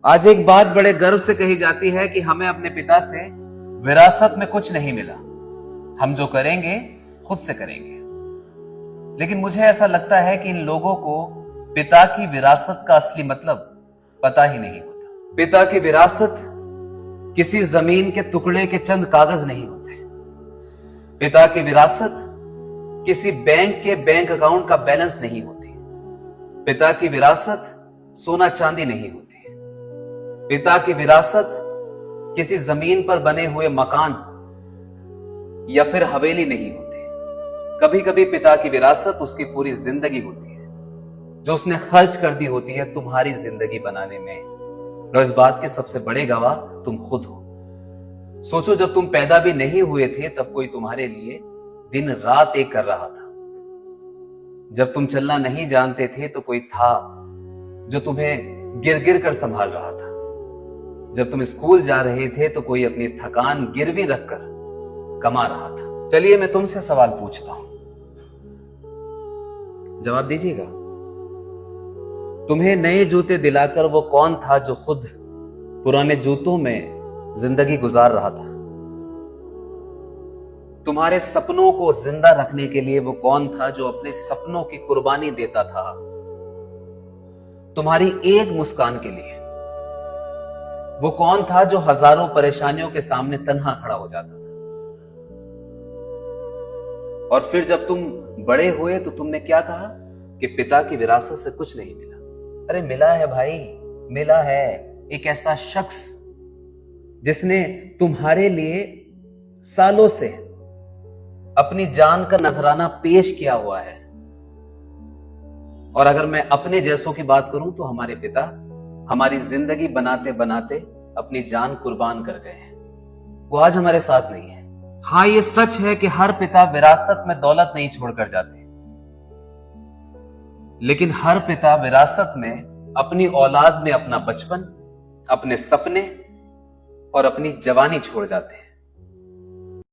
आज एक बात बड़े गर्व से कही जाती है कि हमें अपने पिता से विरासत में कुछ नहीं मिला, हम जो करेंगे खुद से करेंगे। लेकिन मुझे ऐसा लगता है कि इन लोगों को पिता की विरासत का असली मतलब पता ही नहीं होता। पिता की विरासत किसी जमीन के टुकड़े के चंद कागज नहीं होते। पिता की विरासत किसी बैंक के बैंक अकाउंट का बैलेंस नहीं होती। पिता की विरासत सोना चांदी नहीं होती। पिता की विरासत किसी जमीन पर बने हुए मकान या फिर हवेली नहीं होती। कभी कभी पिता की विरासत उसकी पूरी जिंदगी होती है, जो उसने खर्च कर दी होती है तुम्हारी जिंदगी बनाने में। और इस बात के सबसे बड़े गवाह तुम खुद हो। सोचो, जब तुम पैदा भी नहीं हुए थे तब कोई तुम्हारे लिए दिन रात एक कर रहा था। जब तुम चलना नहीं जानते थे तो कोई था जो तुम्हें गिर गिर कर संभाल रहा था। जब तुम स्कूल जा रहे थे तो कोई अपनी थकान गिरवी रखकर कमा रहा था। चलिए मैं तुमसे सवाल पूछता हूं, जवाब दीजिएगा। तुम्हें नए जूते दिलाकर वो कौन था जो खुद पुराने जूतों में जिंदगी गुजार रहा था? तुम्हारे सपनों को जिंदा रखने के लिए वो कौन था जो अपने सपनों की कुर्बानी देता था तुम्हारी एक मुस्कान के लिए? वो कौन था जो हजारों परेशानियों के सामने तन्हा खड़ा हो जाता था? और फिर जब तुम बड़े हुए तो तुमने क्या कहा कि पिता की विरासत से कुछ नहीं मिला। अरे मिला है भाई, मिला है। एक ऐसा शख्स जिसने तुम्हारे लिए सालों से अपनी जान का नजराना पेश किया हुआ है। और अगर मैं अपने जैसों की बात करूं तो हमारे पिता हमारी जिंदगी बनाते बनाते अपनी जान कुर्बान कर गए हैं। वो आज हमारे साथ नहीं है। हाँ, ये सच है कि हर पिता विरासत में दौलत नहीं छोड़कर जाते, लेकिन हर पिता विरासत में अपनी औलाद में अपना बचपन, अपने सपने और अपनी जवानी छोड़ जाते हैं।